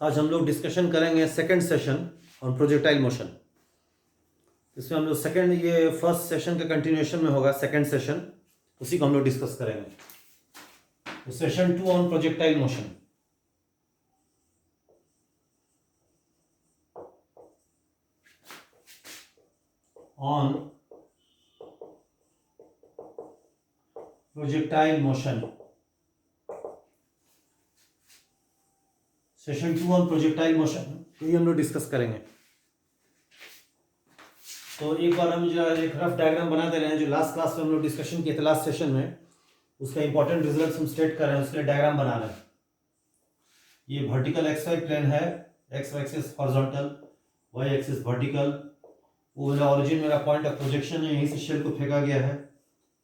आज हम लोग डिस्कशन करेंगे second session on projectile motion. इसमें हम लोग ये फर्स्ट सेशन का कंटिन्यूएशन में होगा, सेकंड सेशन उसी को हम लोग डिस्कस करेंगे। तो session 2 on projectile motion. On projectile motion, session 2 on projectile motion, तो ये हम लोग डिस्कस करेंगे। तो एक बार हम जो एक रफ डायग्राम बना दे रहे हैं, जो लास्ट क्लास में हम लोग डिस्कशन किए थे लास्ट सेशन में, उसका इंपॉर्टेंट रिजल्ट्स हम स्टेट कर रहे हैं, उसके लिए डायग्राम बना रहे हैं। ये वर्टिकल एक्स वाई प्लेन है, x axis horizontal, y axis vertical. वो मेरा ऑरिजिन, मेरा पॉइंट ऑफ प्रोजेक्शन है, यहीं से शेल को फेंका गया है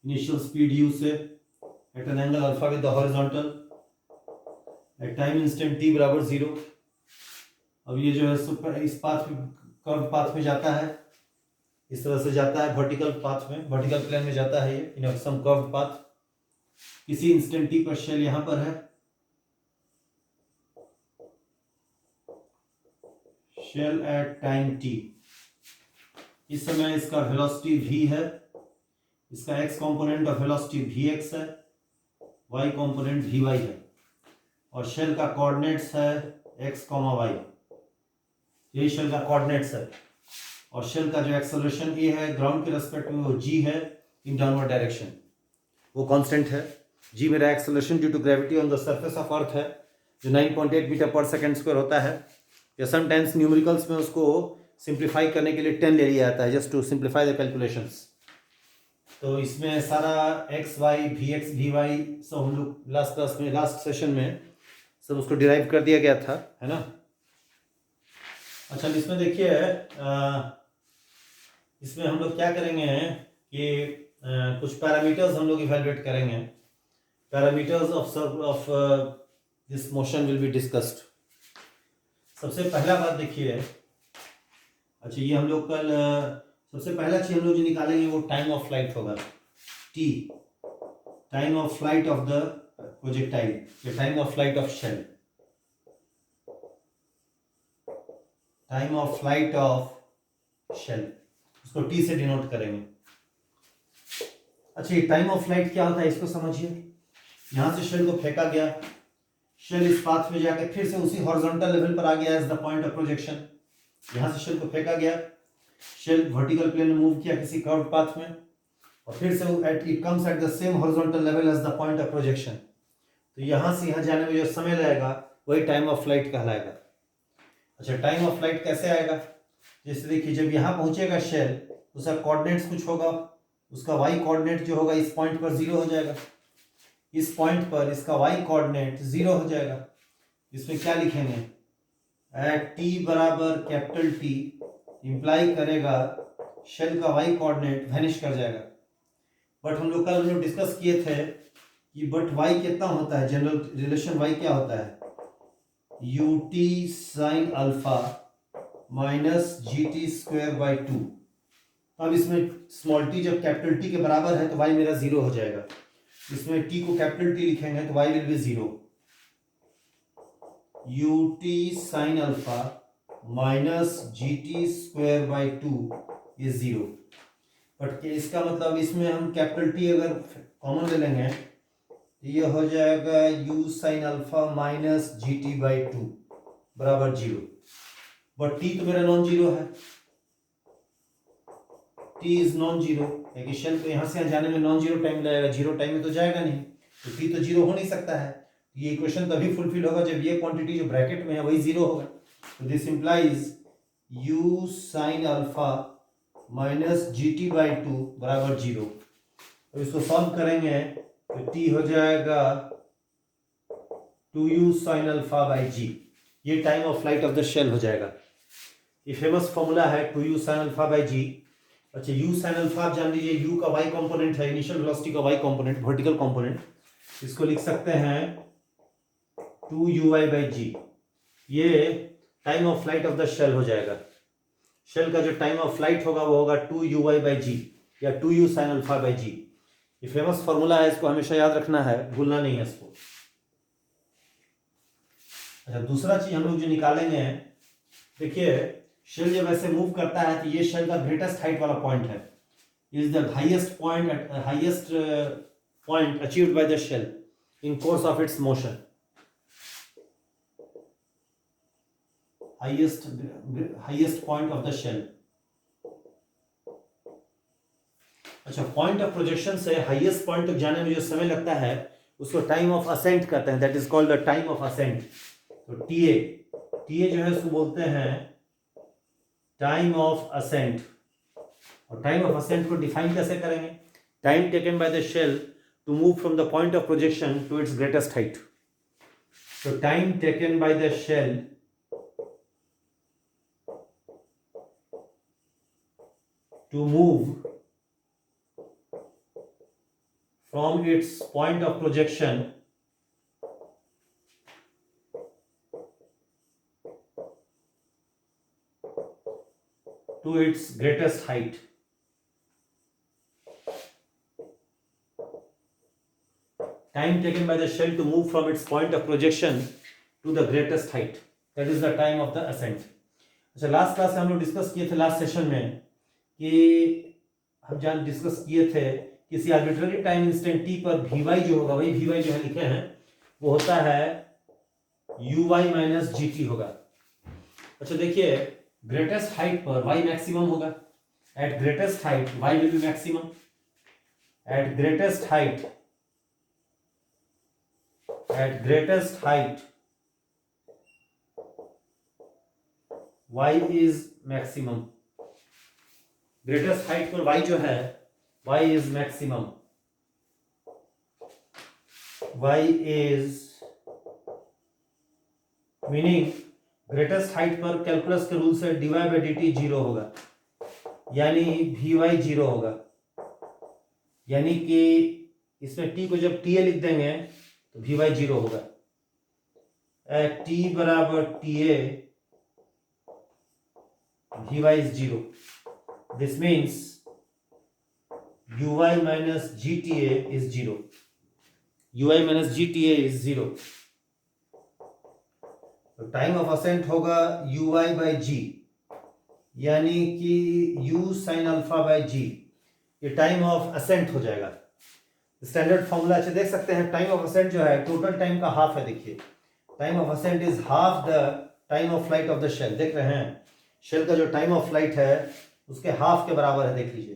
इनिशियल स्पीड u से at an angle alpha with the horizontal at time instant t बराबर 0। अब ये जो है इस पाथ में, कर्व पाथ में जाता है, इस तरह से जाता है वर्टिकल पाथ में, वर्टिकल प्लेन में जाता है ये इन सम कर्व पाथ। किसी इंस्टेंट t पर शेल यहां पर है, शेल एट टाइम t। इस समय इसका वेलोसिटी v है, इसका x component of velocity vx है, y कंपोनेंट vy है, और शेल का कोऑर्डिनेट्स है x, y। यही शेल का कोऑर्डिनेट्स है, और शेल का जो एक्सेलरेशन a है ग्राउंड के रेस्पेक्ट में वो g है इन डाउनवर्ड डायरेक्शन, वो कांस्टेंट है। g मेरा acceleration due to gravity on the surface of earth है, जो 9.8 मीटर पर सेकंड स्क्वायर होता है। या समटाइम्स न्यूमेरिकल्स में उसको सिंप्लीफाई करने के लिए 10 ले लिया जाता है, just to simplify the calculations. तो इसमें सारा x y vx vy सब हम लोग लास्ट क्लास में, लास्ट सेशन में सब उसको डिराइव कर दिया गया था, है ना। अच्छा, इसमें देखिए इसमें हम लोग क्या करेंगे कि कुछ पैरामीटर्स हम लोग इवेलुएट करेंगे। Parameters of this motion will be discussed. सबसे पहला बात देखिए, अच्छा ये हम लोग कल सबसे पहला चीज हम लोग जो निकालेंगे वो टाइम ऑफ फ्लाइट होगा, t, time of flight of the projectile, या time of flight of shell, time of flight of shell, उसको t से डिनोट करेंगे। अच्छा, ये टाइम ऑफ फ्लाइट क्या होता है इसको समझिए। यहां से शेल को फेंका गया, शेल इस पाथ में जाकर फिर से उसी हॉरिजॉन्टल लेवल पर आ गया as the point of projection. यहां से शेल को फेंका गया, शेल वर्टिकल प्लेन में मूव किया किसी कर्व पाथ में, और फिर से it comes at the same horizontal level as the point of projection. तो यहां से यहां जाने में जो समय लगेगा वही टाइम ऑफ फ्लाइट कहलाएगा। अच्छा, टाइम ऑफ फ्लाइट कैसे आएगा? जैसे देखिए, जब यहां पहुंचेगा शेल, उसका कोऑर्डिनेट्स कुछ होगा, उसका वाई कोऑर्डिनेट जो होगा इस पॉइंट पर 0 हो जाएगा, इस पॉइंट पर इसका वाई कोऑर्डिनेट 0 हो जाएगा। इसमें क्या लिखेंगे? एट t बराबर कैपिटल T इंप्लाई करेगा शेल का वाई कोऑर्डिनेट वैनिश कर जाएगा। बट हम लोग डिस्कस किए थे कि बट वाई कितना होता है, जनरल रिलेशन वाई क्या होता है? ut sine alpha minus gt square by 2। अब इसमें स्मॉल t जब कैपिटल T के बराबर है तो y मेरा 0 हो जाएगा। इसमें t को कैपिटल T लिखेंगे तो y will be 0। ut sine alpha minus gt square by 2 ये 0। बट इसका मतलब इसमें हम कैपिटल T अगर कॉमन ले लेंगे तो ये हो जाएगा u sine alpha minus gt by 2 बराबर 0। बट t तो मेरा नॉन जीरो है, t इज नॉन जीरो, क्योंकि शेल को यहां से जाने में नॉन जीरो टाइम लगेगा, जीरो टाइम में तो जाएगा नहीं, तो t तो जीरो हो नहीं सकता है। ये इक्वेशन तभी फुलफिल होगा जब ये क्वांटिटी जो ब्रैकेट में है वही 0 होगा। तो this implies u sine alpha minus gt by 2 बराबर 0। तो इसको सॉल्व करेंगे तो t हो जाएगा 2u sine alpha by g। ये time of flight of the shell हो जाएगा। ये फेमस फॉर्मूला है 2u sine alpha by g। अच्छा, u साइन अल्फा आप जान लीजिए, u का y कंपोनेंट है, इनिशियल वेलोसिटी का y कंपोनेंट, वर्टिकल कंपोनेंट। इसको लिख सकते हैं 2uy बाई g। ये time of flight of the shell हो जाएगा। शेल का जो टाइम ऑफ फ्लाइट होगा वो होगा 2uy बाई g या 2u sine alpha by g। ये फेमस फॉर्मूला है, इसको हमेशा याद रखना है, भूलना नहीं है इसको। अच्छा, दूसरा चीज हम लोग जो निकालेंगे, देखिए शेल जब ऐसे मूव करता है तो ये शेल का ग्रेटेस्ट हाइट वाला पॉइंट है, is the highest point achieved by the shell in course of its motion, highest point of the shell. अच्छा, पॉइंट ऑफ प्रोजेक्शन से हाईएस्ट पॉइंट तक जाने में जो समय लगता है उसको टाइम ऑफ असेंट कहते हैं, that is called the time of ascent. तो टीए जो है उसको बोलते हैं टाइम ऑफ असेंट। और टाइम ऑफ असेंट को डिफाइन कैसे करेंगे? Time taken by the shell to move from the point of projection to its greatest height. तो time taken by the shell to move from its point of projection to its greatest height. Time taken by the shell to move from its point of projection to the greatest height. That is the time of the ascent. अच्छा, last class में हम लोग discuss किए थे, last session में, कि हम जहाँ डिस्कस किए थे किसी आर्बिट्ररी टाइम इंस्टेंट टी पर वी वाई जो होगा, वही वी वाई जो है लिखे हैं, वो होता है u y minus g t होगा। अच्छा देखिए, ग्रेटेस्ट हाइट पर वाई मैक्सिमम होगा, at greatest height y will be maximum, at greatest height y is maximum। Greatest height पर y जो है y is maximum, y is meaning greatest height पर calculus के रूल से dy by d t zero होगा, यानी we y zero होगा। यानी कि इसमें t को जब TA लिख देंगे तो वी वाई जीरो होगा। एट t बराबर TA v y is zero. This means ui minus gta is zero, ui minus gta is zero। तो टाइम ऑफ असेंट होगा ui by g, यानी कि u sin alpha by g, ये time of ascent हो जाएगा। Standard formula अच्छे देख सकते हैं, टाइम ऑफ असेंट जो है टोटल टाइम का हाफ है। देखिए, time of ascent is half the time of flight of the shell. देख रहे हैं, शेल का जो टाइम ऑफ फ्लाइट है उसके हाफ के बराबर है। देख लीजिए,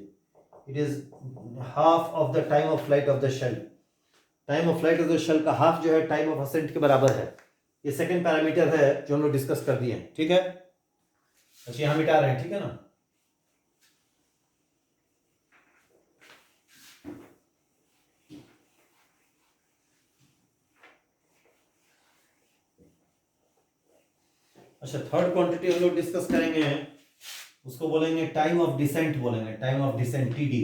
it is half of the time of flight of the shell. Time of flight of the shell का हाफ जो है टाइम ऑफ असेंट के बराबर है। ये सेकंड पैरामीटर है जो हम लोग डिस्कस कर दिए हैं, ठीक है। अच्छा, यहां मिटा रहे हैं, ठीक है ना। अच्छा, थर्ड क्वांटिटी हम लोग डिस्कस करेंगे, उसको बोलेंगे टाइम ऑफ डिसेंट, बोलेंगे time of descent, TD.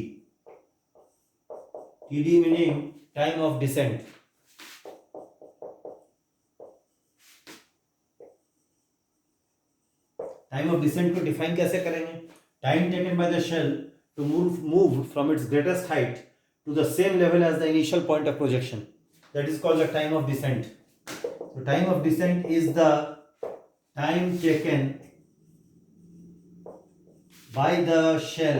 TD meaning time of descent. Time of descent को डिफाइन कैसे करेंगे? Time taken by the shell to move from its greatest height to the same level as the initial point of projection, that is called the time of descent. So time of descent is the time taken by the shell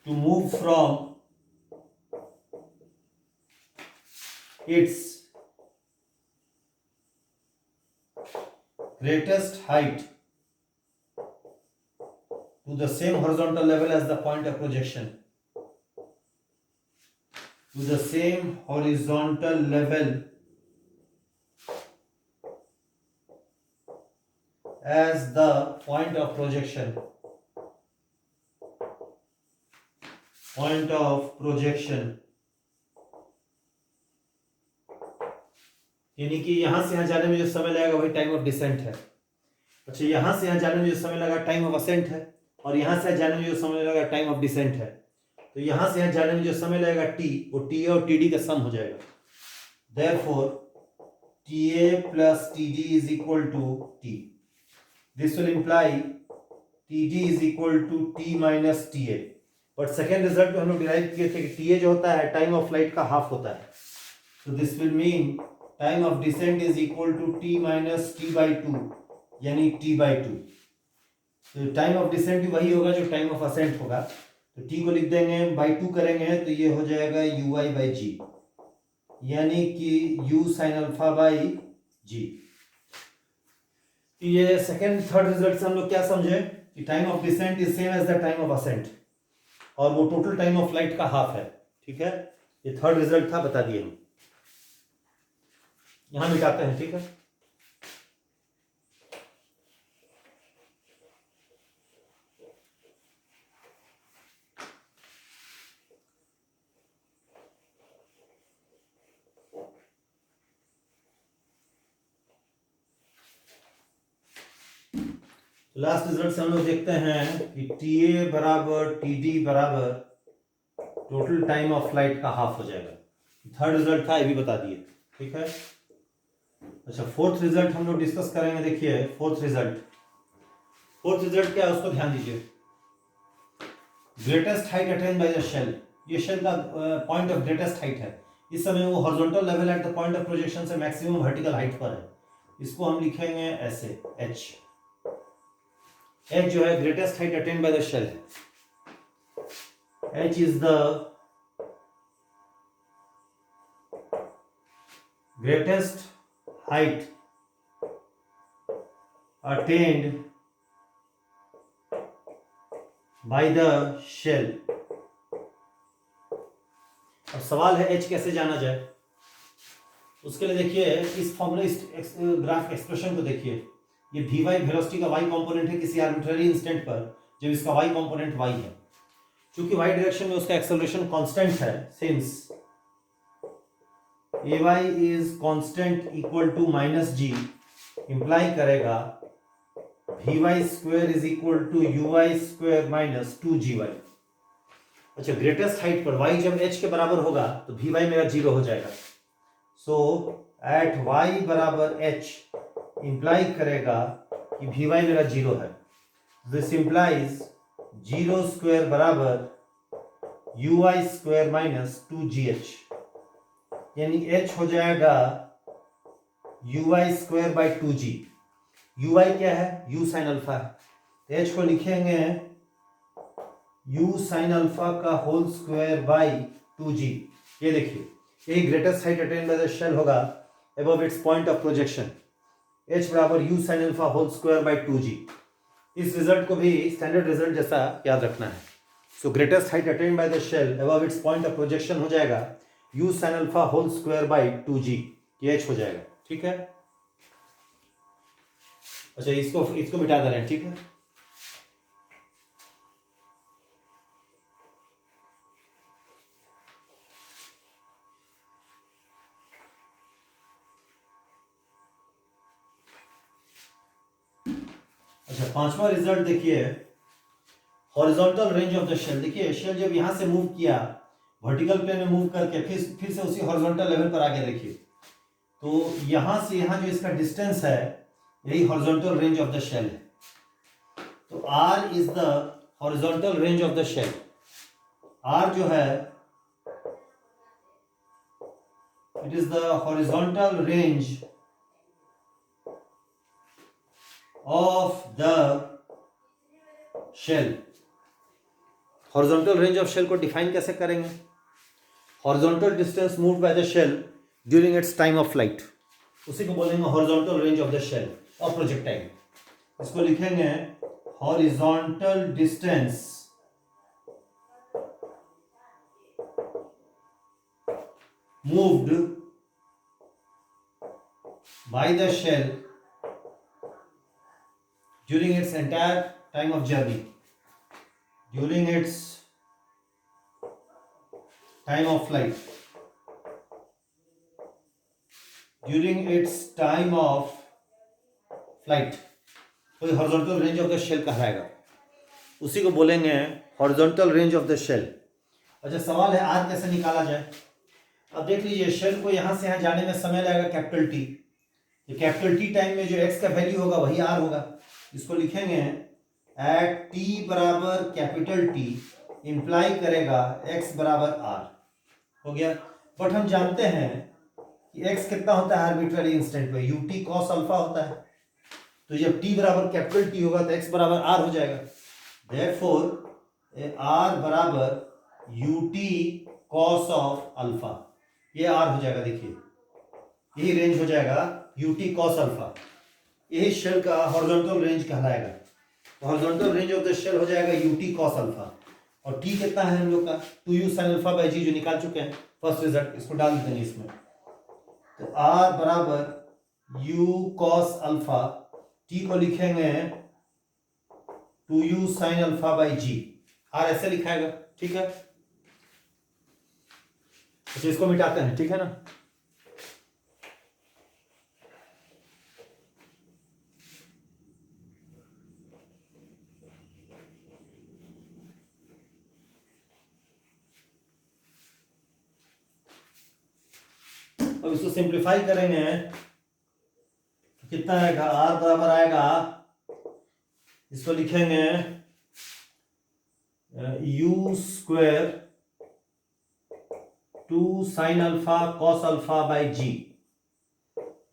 to move from its greatest height to the same horizontal level as the point of projection, to the same horizontal level as the point of projection, point of projection। यानी कि यहां से यहां जाने में जो समय लगेगा वही टाइम ऑफ डिसेंट है। अच्छा, यहां से यहां जाने में जो समय लगा टाइम ऑफ असेंट है, और यहां से जाने में जो समय लगेगा टाइम ऑफ डिसेंट है। तो यहां से यहां जाने में जो समय लगेगा t, वो TA और TD का सम हो जाएगा। Therefore TA plus TD is equal to T। This will imply TD is equal to T minus TA। But second result में हम लोग डिराइव किए थे कि TA जो होता है टाइम ऑफ फ्लाइट का हाफ होता है। So this will mean time of descent is equal to t minus t by 2 यानी t by 2। तो टाइम ऑफ डिसेंट भी वही होगा जो टाइम ऑफ असेंट होगा। तो t को लिख देंगे बाई 2 करेंगे तो ये हो जाएगा ui बाई जी, यानी कि u sine alpha by G. ये सेकेंड थर्ड रिजल्ट से हम लोग क्या समझे कि time of descent is same as the time of ascent और वो टोटल टाइम ऑफ फ्लाइट का हाफ है। ठीक है, ये थर्ड रिजल्ट था, बता दिए हम। यहां मिटाते हैं। ठीक है, लास्ट रिजल्ट से हम लोग देखते हैं कि टी ए बराबर टी डी बराबर टोटल टाइम ऑफ फ्लाइट का हाफ हो जाएगा। थर्ड रिजल्ट था, ये भी बता दिए। ठीक है, अच्छा फोर्थ रिजल्ट हम लोग डिस्कस करेंगे। देखिए फोर्थ रिजल्ट क्या है उसको ध्यान दीजिए। Greatest height attain by the shell, ये शेल का पॉइंट ऑफ ग्रेटेस्ट हाइट है। इस समय वो horizontal level at the point of projection से मैक्सिमम वर्टिकल हाइट पर है। इसको हम लिखेंगे ऐसे एच। एच जो है greatest height attain by the shell, h is the greatest height attained by the shell। अब सवाल है h कैसे जाना जाए। उसके लिए देखिए इस फॉर्मूला, इस ग्राफ एक्सप्रेशन को देखिए। ये वी वाई वेलोसिटी का y कंपोनेंट है किसी आर्बिट्ररी इंस्टेंट पर, जब इसका y कंपोनेंट y है। क्योंकि y डायरेक्शन में उसका एक्सेलरेशन कांस्टेंट है, since ay is constant equal to minus g imply करेगा vy square is equal to uy स्क्वायर माइनस 2gy। अच्छा ग्रेटेस्ट हाइट पर y जब h के बराबर होगा तो vy मेरा 0 हो जाएगा। सो एट y बराबर h इम्प्लाई करेगा कि vy मेरा 0 है। दिस इम्प्लाइज 0 स्क्वायर बराबर uy स्क्वायर माइनस 2gh, यानी h हो जाएगा uy square by 2g। uy क्या है, u साइन अल्फा है, तो h को लिखेंगे u साइन अल्फा का होल स्क्वायर बाई 2g। ये देखिए यही greatest height attain by the shell होगा above its point of projection, h बराबर u sine alpha whole square by 2g। इस रिजल्ट को भी स्टैंडर्ड रिजल्ट जैसा याद रखना है। So greatest height attain by the shell above its point of projection हो जाएगा u sine alpha whole square by 2g, ये h हो जाएगा। ठीक है, अच्छा इसको मिटा दे रहे हैं। ठीक है, अच्छा पांचवा रिजल्ट देखिए, horizontal range of the shell. देखिए शेल जब यहां से मूव किया वर्टिकल प्लेन में मूव करके फिर से उसी हॉरिजॉन्टल लेवल पर आ गया। देखिए तो यहां से यहां जो इसका डिस्टेंस है यही horizontal range of the shell है। तो r is the horizontal range of the shell. r जो है it is the horizontal range of the shell. Horizontal range of shell को डिफाइन कैसे करेंगे, horizontal distance moved by the shell during its time of flight, उसी को बोलेंगे horizontal range of the shell और projectile. इसको लिखेंगे horizontal distance moved by the shell during its entire time of journey, during its time of flight, during its time of flight, तो ये horizontal range of the shell कहलाएगा, उसी को बोलेंगे horizontal range of the shell. अच्छा सवाल है are कैसे निकाला जाए। अब देख लीजिए शेल को यहां से यहां जाने में समय लगेगा कैपिटल टी। ये कैपिटल टी टाइम में जो एक्स का वैल्यू होगा वही आर होगा। इसको लिखेंगे एट टी बराबर कैपिटल टी इम्प्लाई करेगा x बराबर r। हो गया, बट हम जानते हैं कि x कितना होता है आर्बिट्ररी इंस्टेंट पे, ut cos अल्फा होता है। तो जब t बराबर कैपिटल T होगा तो x बराबर r हो जाएगा। देयरफॉर r बराबर ut cos ऑफ अल्फा, ये r हो जाएगा। देखिए यही रेंज हो जाएगा ut cos अल्फा, यही शेल का हॉरिजॉन्टल रेंज कहलाएगा। तो horizontal range of the shell हो जाएगा ut cos अल्फा। और t कितना है हम लोग का 2u sin alpha by g जो निकाल चुके हैं फर्स्ट रिजल्ट, इसको डाल देते हैं इसमें। तो r बराबर u cos अल्फा, t को लिखेंगे 2u sin alpha by g, r ऐसे लिखाएगा, ठीक है। तो इसको मिटाते हैं, ठीक है ना। अब इसको सिंप्लीफाई करेंगे तो कितना आएगा, r बराबर आएगा, इसको लिखेंगे u square 2 sine alpha cos alpha by g,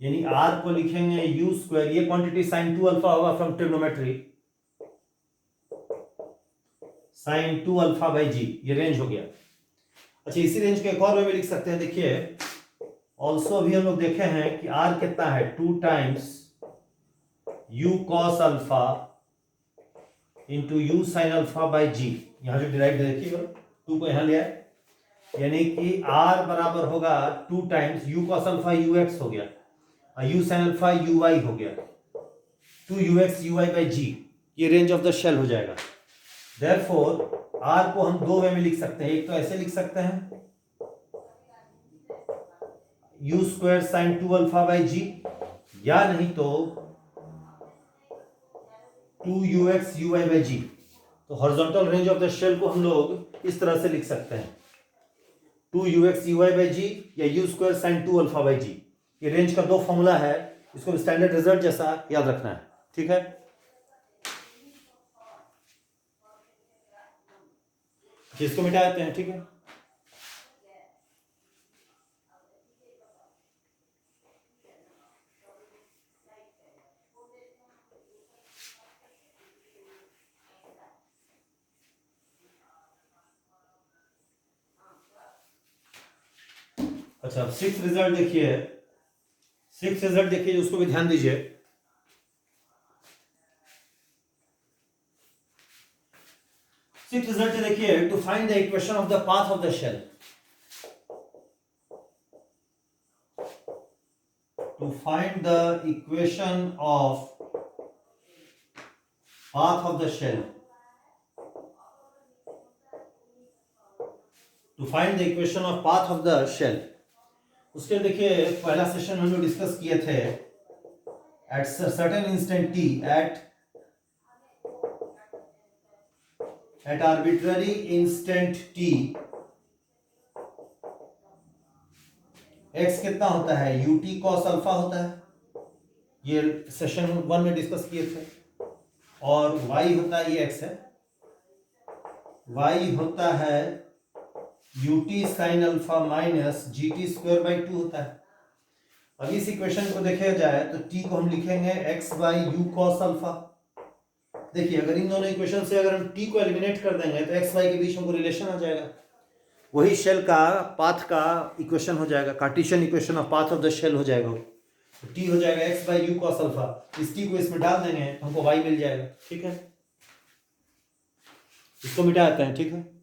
यानी r को लिखेंगे u स्क्वायर, ये क्वांटिटी साइन 2 अल्फा होगा from trigonometry, sine 2 alpha by g, ये रेंज हो गया। अच्छा इसी रेंज को एक और वे में लिख सकते हैं, देखिए ऑल्सो अभी हम लोग देखे हैं कि r कितना है 2 times u cos alpha into U sine alpha by G. यहां जो डिराइव देखिए 2 को यहां लिया है, यानी कि r बराबर होगा 2 times u cos alpha ux हो गया और u sin अल्फा uy हो गया, 2ux uy बाई g, ये रेंज ऑफ द शेल हो जाएगा। देयरफॉर r को हम दो वे में लिख सकते हैं, एक तो ऐसे लिख सकते हैं u square sine 2 alpha by G, या नहीं तो 2ux uy बाई जी। तो horizontal range of the shell को हम लोग इस तरह से लिख सकते हैं 2ux uy बाई जी या u square sine 2 alpha by G. ये रेंज का दो फॉर्मूला है, इसको स्टैंडर्ड रिजल्ट जैसा याद रखना है, ठीक है। इसको मिटा देते हैं, ठीक है। अच्छा अब सिक्स रिजल्ट देखिए, सिक्स रिजल्ट देखिए, उसको भी ध्यान दीजिए। सिक्स रिजल्ट देखिए, to find the equation of the path of the shell, to find the equation of path of the shell, to find the equation of path of the shell. उसके देखिए पहला session हम लोग discuss किए थे, at certain instant t, at arbitrary instant t, x कितना होता है ut cos अल्फा होता है, ये सेशन 1 में डिस्कस किए थे। और y होता है, ये x है, y होता है ut sin alpha minus gt square by 2 होता है। अब इस इक्वेशन को देखा जाए तो t को हम लिखेंगे x by u cos alpha. देखिए अगर इन दोनों इक्वेशन से अगर हम t को एलिमिनेट कर देंगे तो x y के बीच में रिलेशन आ जाएगा, वही शेल का पाथ का इक्वेशन हो जाएगा, Cartesian equation of path of the shell हो जाएगा। तो t हो जाएगा x by u cos alpha, इस t को इसमें डाल देंगे तो हमको y मिल जाएगा, ठीक है। इसको मिटा देते हैं, ठीक है।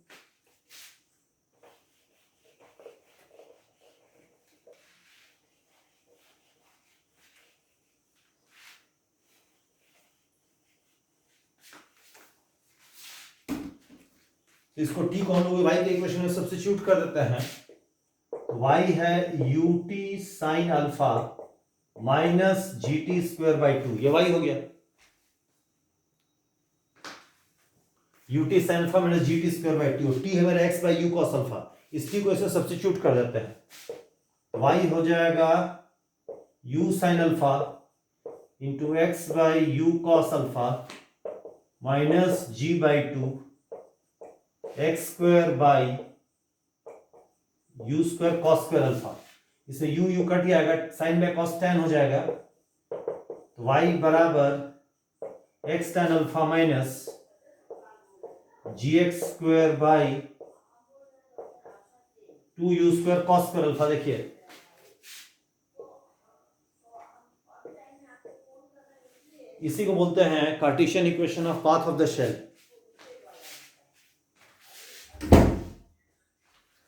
तो इसको t को हम लोग y के इक्वेशन में सब्स्टिट्यूट कर देते हैं, y है ut sin alpha minus gt square by 2, ये y हो गया, ut sin alpha minus gt square by 2, t है मेरा x by u cos alpha, इस t को इसमें सब्स्टिट्यूट कर देते हैं, y हो जाएगा u sin alpha into x by u cos alpha minus g by 2 x square by u square cos square alpha. इसमें यू कट जाएगा, साइन बाय कॉस tan हो जाएगा, तो y बराबर x tan alpha minus g x square by 2u square cos square alpha. देखिए इसी को बोलते हैं Cartesian equation of path of the shell.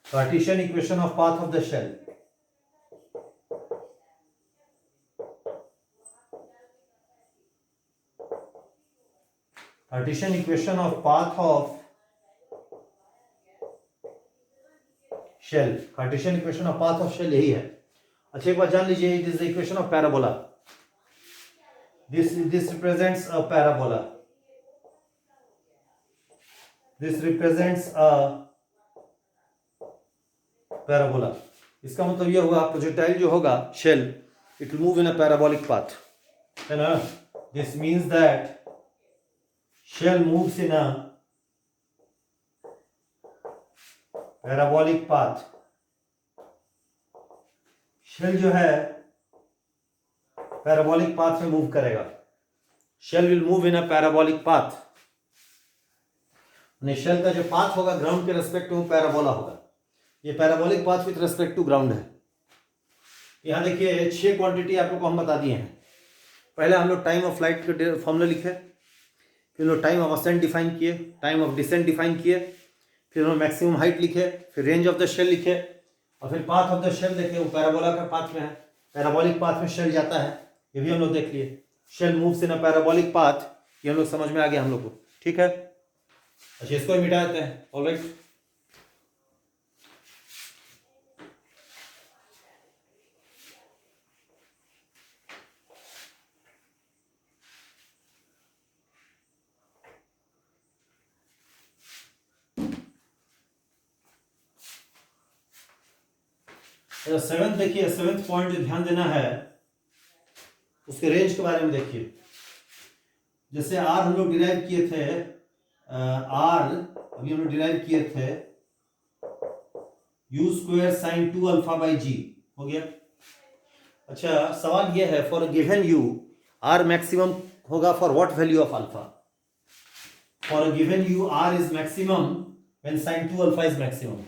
Cartesian equation of path of the shell. Cartesian equation of path of shell. Cartesian equation of path of shell यही है। अच्छा एक बात जान लीजिए, it is the equation of parabola. this represents a parabola. This represents a parabola. इसका मतलब यह हुआ प्रोजेक्टाइल जो होगा shell, it will move in a parabolic path, है ना। This means that shell moves in a parabolic path. Shell जो है पैराबोलिक पाथ में मूव करेगा। Shell will move in a parabolic path. Shell का जो पाथ होगा ग्राउंड के रेस्पेक्ट में पैराबोला होगा। ये parabolic path with respect to ground है। यहां देखिए 6 क्वांटिटी आप लोग को हम बता दिए हैं। पहले हम लोग टाइम ऑफ फ्लाइट के फॉर्मूला लिखे, फिर हम लोग टाइम ऑफ असेंट डिफाइन किए, टाइम ऑफ डिसेंट डिफाइन किए, फिर हम लोग मैक्सिमम हाइट लिखे, फिर रेंज ऑफ द शेल लिखे, और फिर पाथ ऑफ द शेल देखे, वो पैराबोला का पाथ में है, पैराबोलिक पाथ में शेल जाता है, ये भी हम लोग देख लिए। Shell moves in a parabolic path, ये हम लोग समझ में आ गया हम लोग को, ठीक है। अच्छा इसको भी मिटा देते हैं। ऑलराइट, सेवेंथ देखिए, सेवेंथ पॉइंट जो ध्यान देना है उसके रेंज के बारे में देखिए। जैसे आर हम लोग डिराइव किए थे, आर अभी हम लोग डिराइव किए थे U square sine 2 alpha by G, हो गया। अच्छा सवाल यह है, for given you R maximum होगा for what value of alpha? For given you R is maximum when sine 2 alpha is maximum.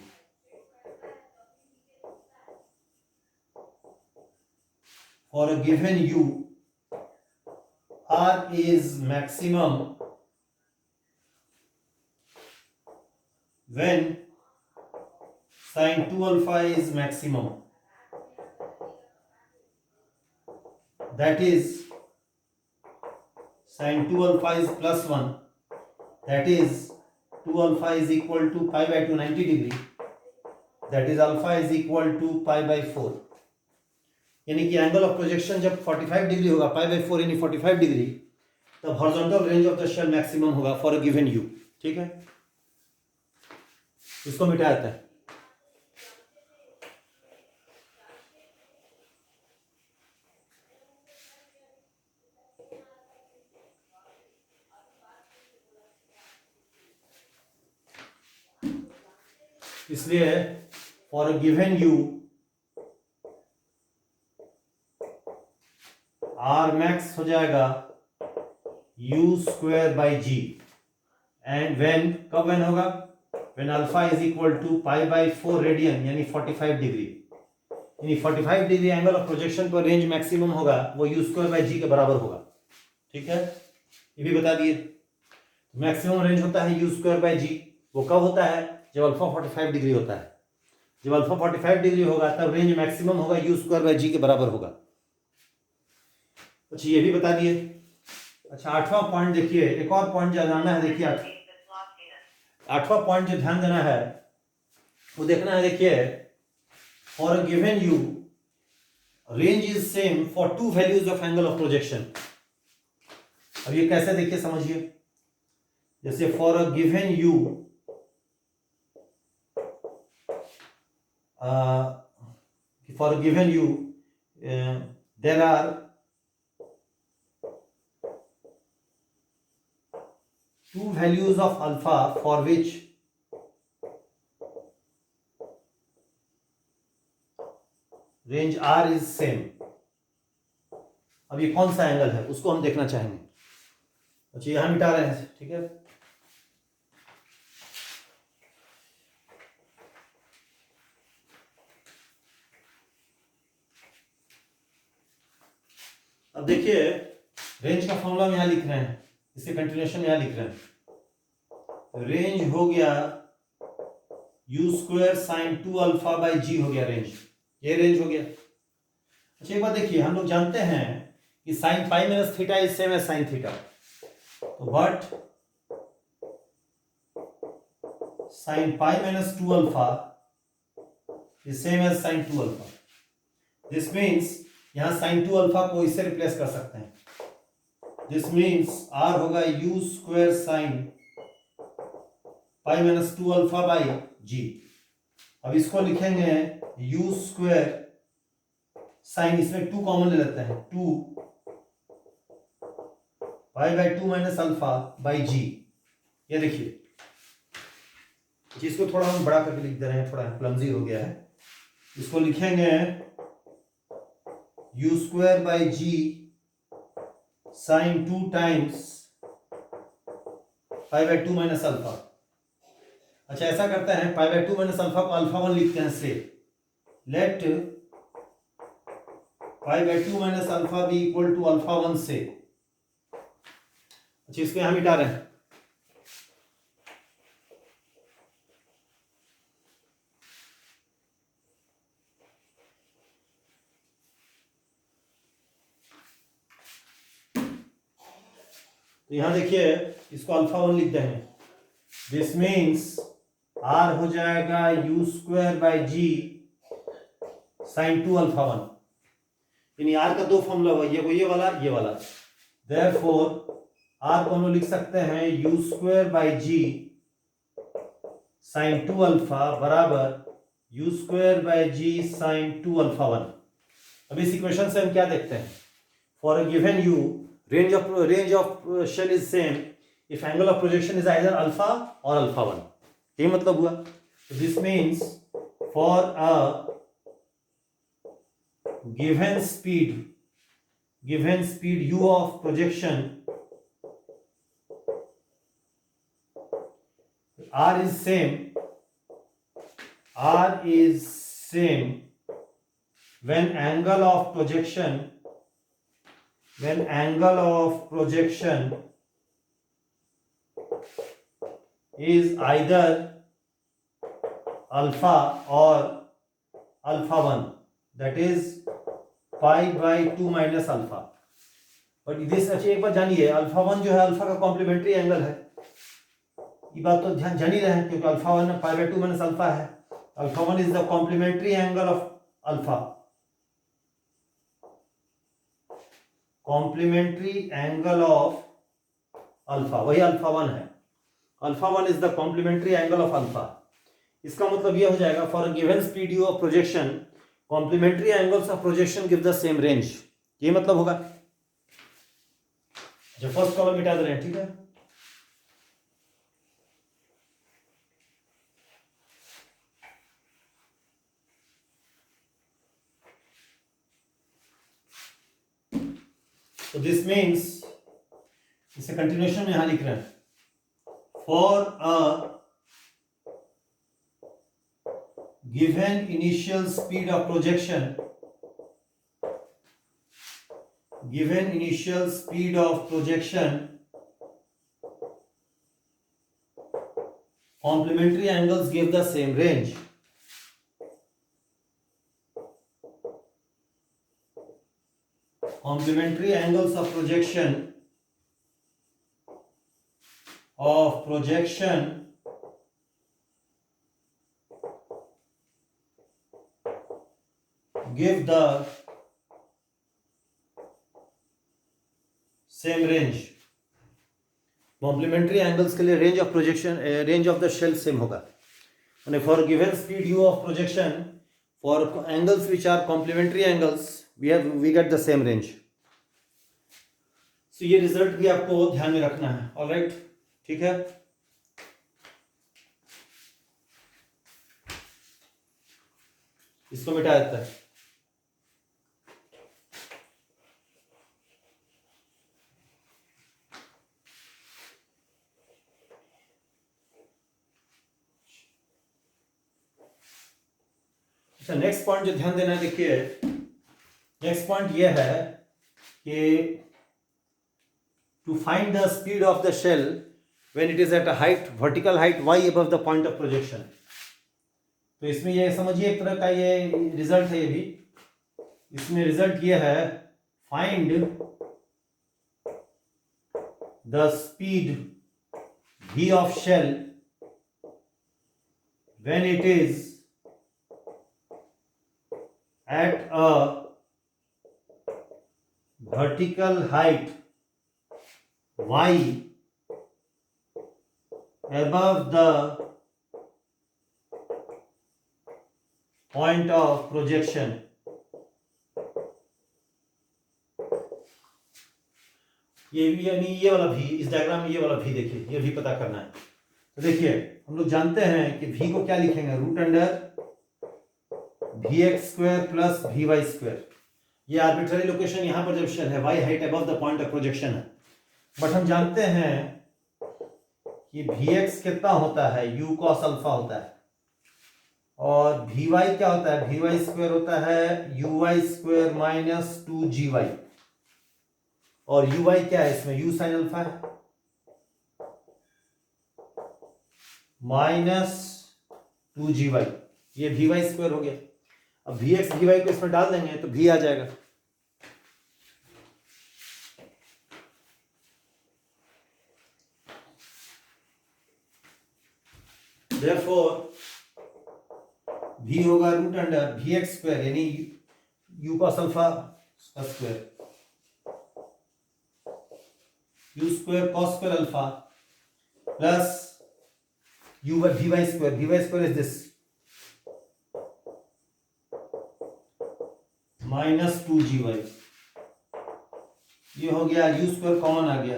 For a given u, r is maximum when sin 2 alpha is maximum. That is sin 2 alpha is plus 1. That is 2 alpha is equal to pi by 2 90 degree. That is alpha is equal to pi by 4. यानी कि angle of projection जब 45 degree होगा, पाई by 4 यानी 45 degree, तब horizontal range of the shell maximum होगा for a given u, ठीक है। इसको मिटा देते हैं। इसलिए for a given you R max हो जाएगा u square by g, and when, कब वेन होगा? When alpha is equal to pi by 4 radian यानी 45 डिग्री, यानी 45 डिग्री एंगल ऑफ प्रोजेक्शन पर रेंज मैक्सिमम होगा, वो यू स्क्वायर बाई जी के बराबर होगा, ठीक है। ये भी बता दिए। मैक्सिमम रेंज होता है यू स्क्वायर बाई जी, वो कब होता है? जब अल्फा 45 डिग्री होता है। जब अल्फा 45 डिग्री होगा तब रेंज मैक्सिमम होगा यू स्क्वायर बाई जी के बराबर होगा। अच्छा ये भी बता दिए। अच्छा 8वां पॉइंट देखिए, एक और पॉइंट जो जानना है, देखिए 8वां पॉइंट जो ध्यान देना है वो देखना है। देखिए for a given u range is same for 2 values of angle of projection. अब ये कैसे, देखिए समझिए। जैसे for a given u for a given u there are 2 values of alpha for which range R is same. अब ये कौन सा एंगल है उसको हम देखना चाहेंगे। अच्छा यहां मिटा रहे हैं, ठीक है। अब देखिए रेंज का फॉर्मूला हम यहां लिख रहे हैं, इसके कंटिन्यूएशन यहां लिख रहे हैं। रेंज हो गया u square sine 2 alpha by G हो गया रेंज, ये रेंज हो गया। अच्छा एक बात देखिए, हम लोग जानते हैं कि sine pi minus theta is same as sine theta, तो but sine pi minus 2 alpha is same as sine 2 alpha. This means यहां साइन 2 अल्फा को इससे रिप्लेस कर सकते हैं। दिस मीन्स आर होगा u square sine pi minus 2 alpha by G. अब इसको लिखेंगे u स्क्वायर साइन, इसमें 2 कॉमन ले लेते हैं, 2 pi by 2 minus alpha by G. ये देखिए जिसको थोड़ा हम बड़ा करके लिख दे रहे हैं, थोड़ा क्लमजी हो गया है। इसको लिखेंगे u square by g sine 2 times pi by 2 minus alpha. अच्छा ऐसा करते हैं, पाई बाई 2 माइनस अल्फा को अल्फा 1 लिखते हैं से, let pi by 2 minus alpha be equal to alpha 1 से। अच्छा इसको यहां मिटा रहे हैं। तो यहां देखिए इसको अल्फा 1 लिखते हैं। दिस मीन्स आर हो जाएगा u square by g sine 2 alpha 1। यानी आर का दो फॉर्मूला हुआ, ये वाला ये वाला। देयरफॉर आर को हम लोग लिख सकते हैं u square by g sine 2 alpha बराबर u square by g sine 2 alpha 1। अब इस इक्वेशन से हम क्या देखते हैं, for a given u range of shell is same if angle of projection is either alpha or alpha 1। ये मतलब हुआ। This means for a given speed u of projection r is same when angle of projection is either alpha or alpha 1, that is pi by 2 minus alpha। But this अच्छी एक बात जानिए, alpha 1 जो है alpha का complementary angle है। ये बात तो ध्यान जान ही रहे हैं, क्योंकि alpha 1 pi by 2 minus alpha है। Alpha 1 is the complementary angle of alpha, complementary angle of alpha, वही अल्फा 1 है। Alpha 1 is the complementary angle of alpha. इसका मतलब यह हो जाएगा for a given speed U of projection complementary angles of projection give the same range. ये मतलब होगा। जो फर्स्ट कॉलम मिटा दे रहे हैं, ठीक है। तो दिस मीन्स इसे कंटिन्यूएशन में यहां लिख रहे हैं, for a given initial speed of projection complementary angles give the same range। Complementary angles of projection give the same range। Complementary angles के लिए range of projection range of the shell same होगा। यानी for given speed U of projection for angles which are complementary angles we get the same range. So ये result भी आपको ध्यान में रखना है। ऑलराइट, ठीक है। इसको मिटा देता है। अच्छा, नेक्स्ट पॉइंट जो ध्यान देना है, देखिए नेक्स्ट पॉइंट ये है कि to find the speed of the shell when it is at a height, vertical height y above the point of projection. तो इसमें ये समझिए एक तरह का ये रिजल्ट है, ये भी इसमें रिजल्ट ये है, find the speed v of shell when it is at a vertical height y above the point of projection। ये भी यानी ये वाला भी, इस डायग्राम में ये वाला भी देखिए, ये भी पता करना है। तो देखिए हम लोग जानते हैं कि v को क्या लिखेंगे, root under vx square plus vy square. ये आर्बिट्ररी लोकेशन यहाँ पर जब शेल है, y height above the point of projection है, बट हम जानते हैं कि vx कितना होता है, u cos अल्फा होता है, और vy क्या होता है, vy स्क्वायर होता है uy स्क्वायर माइनस 2gy, और uy क्या है इसमें, u साइन अल्फा है माइनस 2gy, ये vy स्क्वायर हो गया। अब vx vy को इसमें डाल देंगे तो v आ जाएगा। Therefore v होगा रूट अंडर vx स्क्वायर यानी u cos अल्फा का square, u square cos square alpha plus u vy square is this minus 2gy, ये हो गया, u स्क्वायर कॉमन आ गया,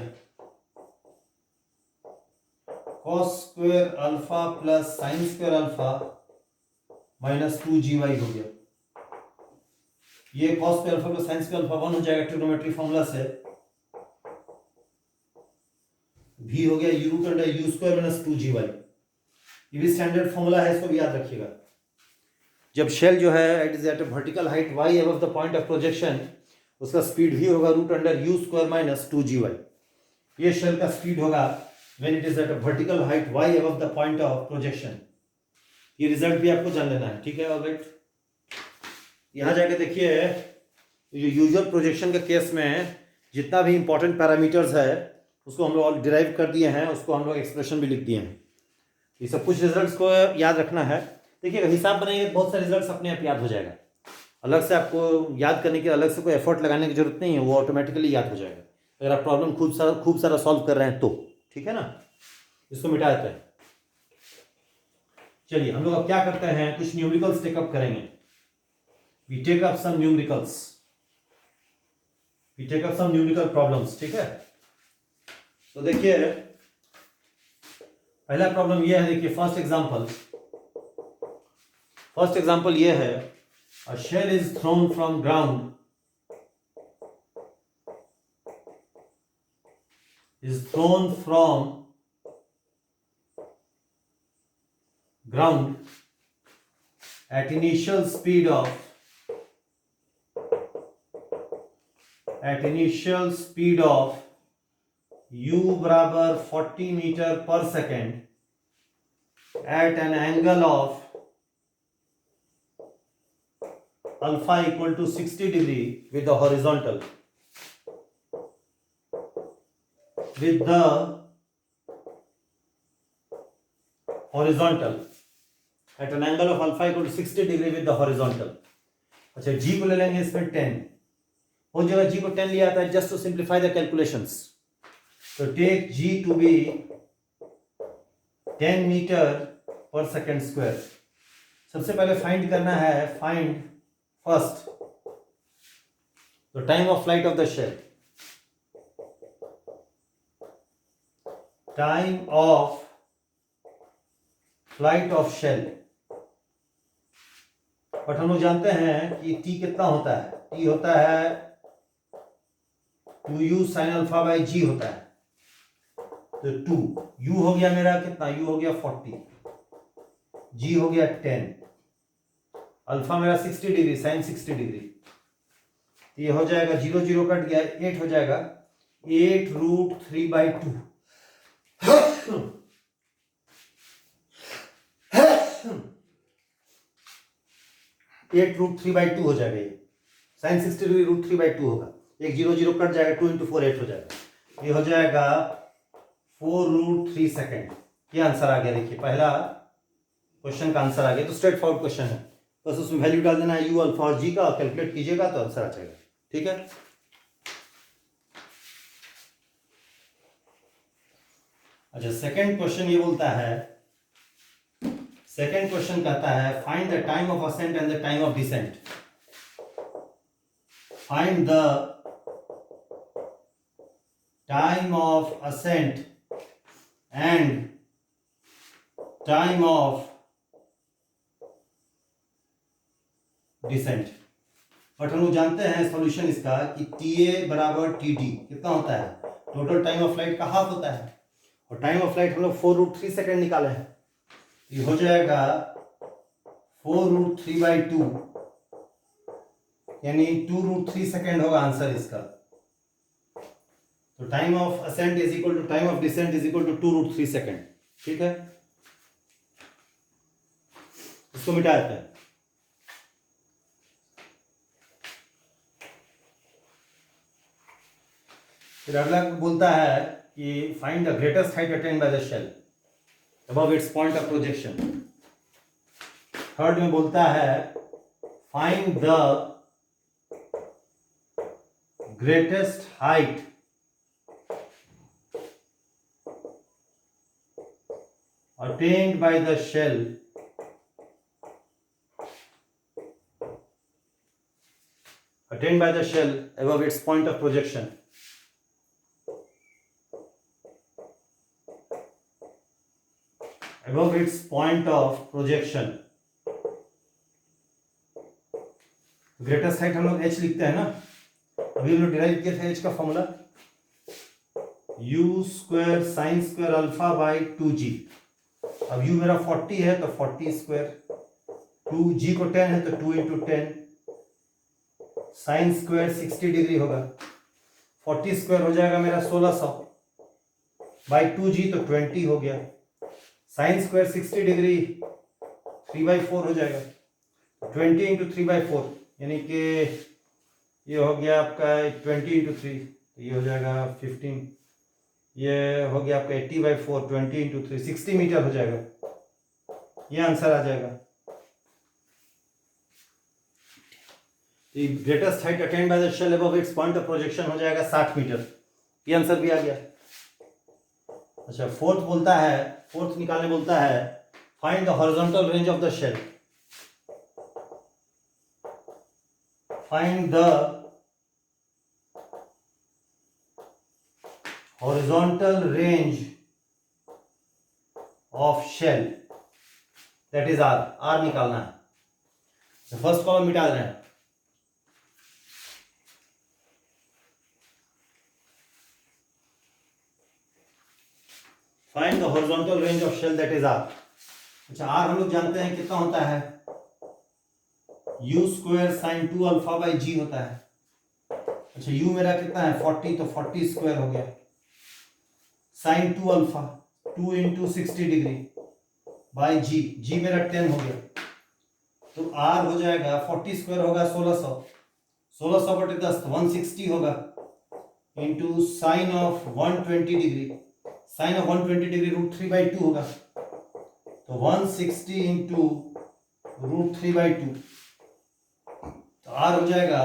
cos square alpha plus sine square alpha minus 2gy हो गया। ये cos square alpha plus sine square alpha 1 हो जाएगा trigonometry formula से, v हो गया u root under u square minus 2gy। ये भी स्टैंडर्ड फॉर्मूला है, इसको भी याद रखिएगा। जब शेल जो है it is at a vertical height y above the point of projection, उसका स्पीड v होगा root under u square minus 2gy। ये शेल का स्पीड होगा when it is at a vertical height y above the point of projection। ये result भी आपको जान लेना है, ठीक है, ऑलराइट। यहां जाके देखिए, यूजुअल प्रोजेक्शन के केस में जितना भी इंपॉर्टेंट पैरामीटर्स है उसको हम लोग डिराइव कर दिए हैं, उसको हम लोग एक्सप्रेशन भी लिख दिए हैं। ये सब कुछ रिजल्ट्स को याद रखना है। देखिए हिसाब बनाइए तो बहुत सारे रिजल्ट्स अपने आप याद हो जाएगा, अलग से आपको याद करने के अलग से कोई एफर्ट लगाने की जरूरत नहीं है, वो ऑटोमेटिकली याद हो जाएगा अगर आप प्रॉब्लम खूब सारा सॉल्व कर रहे हैं तो, ठीक है ना। इसको मिटा देते हैं। चलिए हम लोग अब क्या करते हैं, कुछ न्यूमेरिकल्स टेकअप करेंगे। We take up some numericals, we take up some numerical problems, ठीक है। तो देखिए पहला प्रॉब्लम ये है, देखिए फर्स्ट एग्जांपल ये है, a shell is thrown from ground, is thrown from ground at initial speed of u बराबर 40 metre per second at an angle of alpha equal to 60 degree with the horizontal at an angle of alpha equal to 60 degree with the horizontal। अच्छा g को ले लेंगे इसमें 10, हो जगह g को 10 लिया था, just to simplify the calculations, so take g to be 10 metre per second square. सबसे पहले फाइंड करना है, find first the time of flight of the shell, time of flight of shell. But हम लोग जानते हैं कि t कितना होता है, t होता है 2u sine alpha by g होता है, तो 2u हो गया मेरा कितना, u हो गया 40, g हो गया 10, अल्फा मेरा 60 डिग्री, साइन 60 डिग्री, ये हो जाएगा 0 0 कट गया, 8 हो जाएगा, 8√3/2 8√3/2 हो जाएगा, ये साइन 60 डिग्री √3/2 होगा, एक 0 0 कट जाएगा, 2 × 4 8 हो जाएगा, ये हो जाएगा 4√3 सेकेंड। ये आंसर आ गया। देखिए पहला क्वेश्चन का आंसर आ गया। तो स्ट्रेट फॉरवर्ड क्वेश्चन है, बस उसमें वैल्यू डाल देना है u, अल्फा और g का, कैलकुलेट कीजिएगा तो आंसर आ जाएगा। ठीक है। अच्छा, सेकंड क्वेश्चन ये बोलता है, सेकंड क्वेश्चन कहता है find the time of ascent and the time of descent. Find the time of ascent and time of descent. But हम लोग जानते हैं सॉल्यूशन इसका कि TA बराबर TD कितना होता है, टोटल टाइम ऑफ फ्लाइट का हाफ होता है, और टाइम ऑफ फ्लाइट हम लोग 4√3 सेकेंड निकाले हैं, ये हो जाएगा 4√3/2 यानी 2√3 सेकेंड होगा आंसर इसका। तो time of ascent is equal to time of descent is equal to 2√3 second. ठीक है, इसको मिटा देते हैं। फिर अगला बोलता है कि find the greatest height attained by the shell above its point of projection. Third में बोलता है find the greatest height attained by the shell above its point of projection। above its point of projection। Greatest height हम लोग h लिखते हैं ना, अभी हम लोग डिराइव किए थे h का formula u² sin² alpha by 2g। अब u मेरा 40 है तो 40², 2g को 10 है तो 2 × 10, sin² 60 डिग्री होगा, 40² हो जाएगा मेरा 1600 बाई 2g तो 20 हो गया, sin² 60 डिग्री 3/4 हो जाएगा, 20 × 3/4 यानी कि ये हो गया आपका 20 × 3, ये हो जाएगा 15, ये हो गया आपका 80/4, 20 × 3 60 मीटर हो जाएगा, ये आंसर आ जाएगा। Greatest height attained by the shell above its point of projection हो जाएगा 60 मीटर, ये आंसर भी आ गया। अच्छा, फोर्थ बोलता है, फोर्थ निकालने बोलता है find the horizontal range of the shell. Find the horizontal range of shell, that is R निकालना है। तो फर्स्ट कॉलम मिटा देना है। Find the horizontal range of shell that is R। अच्छा, R हम लोग जानते हैं कितना होता है, u² sin 2 alpha by g होता है। अच्छा, u मेरा कितना है 40, तो 40² हो गया, sin 2 alpha 2 × 60 degree by g मेरा 10 हो गया, तो r हो जाएगा 40² होगा 1600, 1600/10 तो 160 होगा, into sine of 120 degree, sine of 120 degree √3/2 होगा, तो 160 × √3/2, तो r हो जाएगा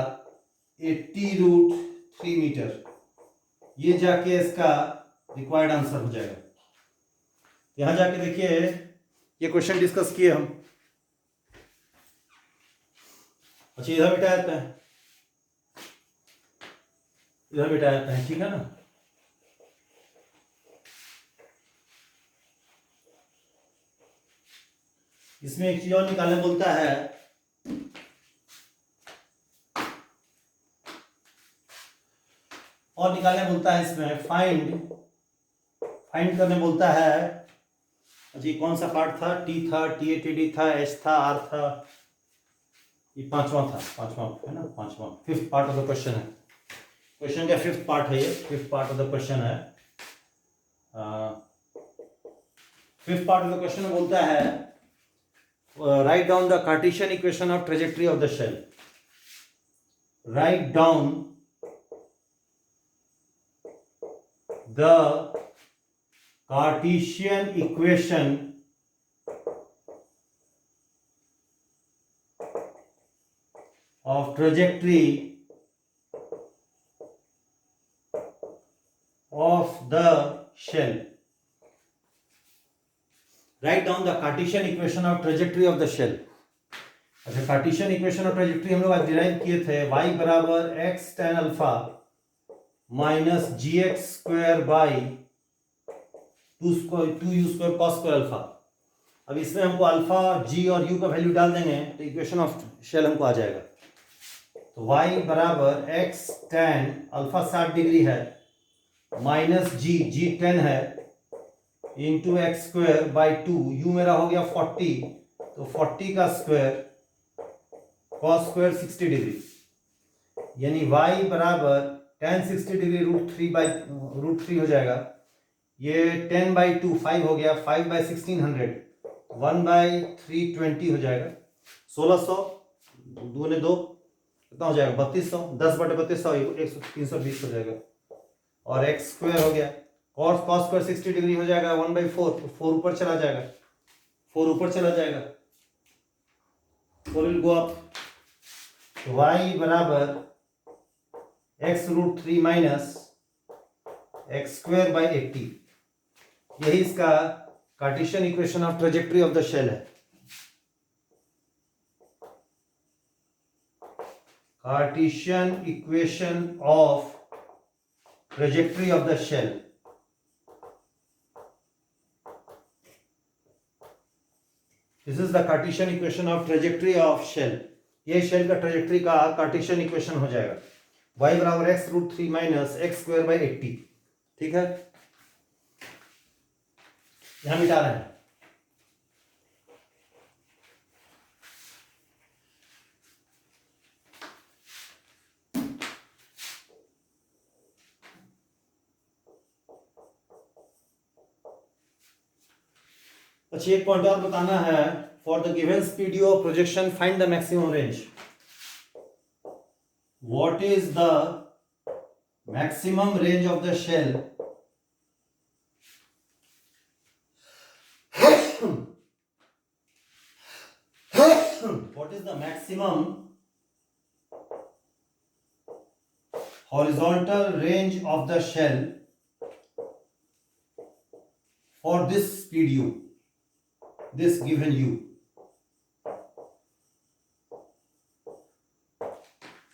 80√3 मीटर। ये जाके इसका रिक्वायर्ड आंसर हो जाएगा। यहां जाके देखिए, ये क्वेश्चन डिस्कस किए हम। अच्छा, इधर मिटा देते हैं, इधर मिटा देते हैं, ठीक है ना। इसमें एक चीज और निकालने बोलता है, और निकालने बोलता है इसमें फाइंड करने बोलता है। अच्छा, कौन सा पार्ट था, T था, TA TD था, H था, R था, ये पांचवा था, पांचवा है ना, पांचवा fifth part of the question है। क्वेश्चन का फिफ्थ पार्ट है ये, fifth part of the question है। Fifth part of the question बोलता है write down the Cartesian equation of trajectory of the shell. Write down the Cartesian equation of trajectory of the shell. Write down the Cartesian equation of trajectory of the shell. अच्छा, Cartesian equation of trajectory हम लोग आज derive किए थे, y बराबर x tan alpha minus g x square by two u square cos square alpha. अब इसमें हमको अल्फा, g और u का वैल्यू डाल देंगे तो इक्वेशन ऑफ शेल हमको आ जाएगा। तो y बराबर x tan अल्फा 60 डिग्री है माइनस जी 10 है into x square by 2, u मेरा हो गया 40, तो 40 का स्क्वायर कॉस स्क्वायर 60 डिग्री, यानी y बराबर tan 60 डिग्री √3 हो जाएगा। ये 10/2 5 हो गया, 5/1600 1/320 हो जाएगा। 1600 2 ने 2 कितना हो जाएगा 3200, 10/3200 320 हो जाएगा। और एक्स स्क्वायर हो गया, कॉस स्क्वायर 60 डिग्री हो जाएगा 1/4, तो 4 ऊपर चला जाएगा, 4 ऊपर चला जाएगा, 4 विल गो अप। तो y बराबर x √3 minus x square by 80, यही इसका Cartesian equation of trajectory of the shell है। Cartesian equation of trajectory of the shell. This is the Cartesian equation of trajectory of shell. ये shell का trajectory का Cartesian equation हो जाएगा। y बराबर x √3 minus x square by 80, ठीक है, यहां मिटा रहे हैं। अच्छा, एक पॉइंट और बताना है, for the given speed of projection find the maximum range. What is the maximum range of the shell what is the maximum horizontal range of the shell for this speed u, this given u।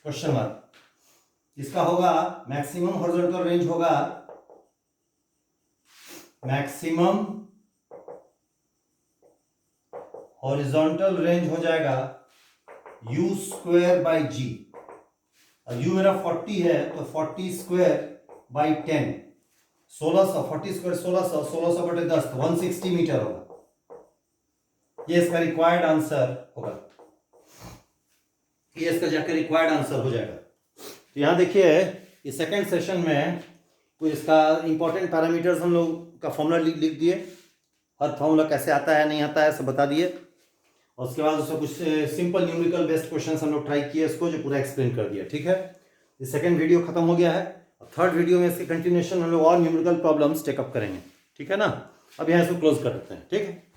Question mark, इसका होगा maximum horizontal range होगा, maximum horizontal range हो जाएगा u square by G. अब u मेरा 40 है तो 40 square by 10, 1600, 40 square 1600, 1600 बटे 10 तो 160 मीटर होगा। ये इसका रिक्वायर्ड आंसर होगा, ये इसका जाकर रिक्वायर्ड आंसर हो जाएगा। तो यहाँ देखिए ये सेकंड सेशन में कुछ इसका इंपॉर्टेंट पैरामीटर्स हम लोग का फॉर्मूला लिख दिए, हर फॉर्मूला कैसे आता है नहीं आता है सब बता दिए, और उसके बाद उसका कुछ सिंपल न्यूमेरिकल बेस्ड क्वेश्चंस हम लोग ट्राई किए, इसको जो पूरा एक्सप्लेन कर दिया। ठीक है, ये सेकंड वीडियो खत्म हो गया है, थर्ड वीडियो में इसकी कंटिन्यूएशन हम लोग और न्यूमेरिकल प्रॉब्लम्स टेकअप करेंगे। ठीक है ना, अब यहाँ इसको क्लोज कर देते हैं। ठीक है।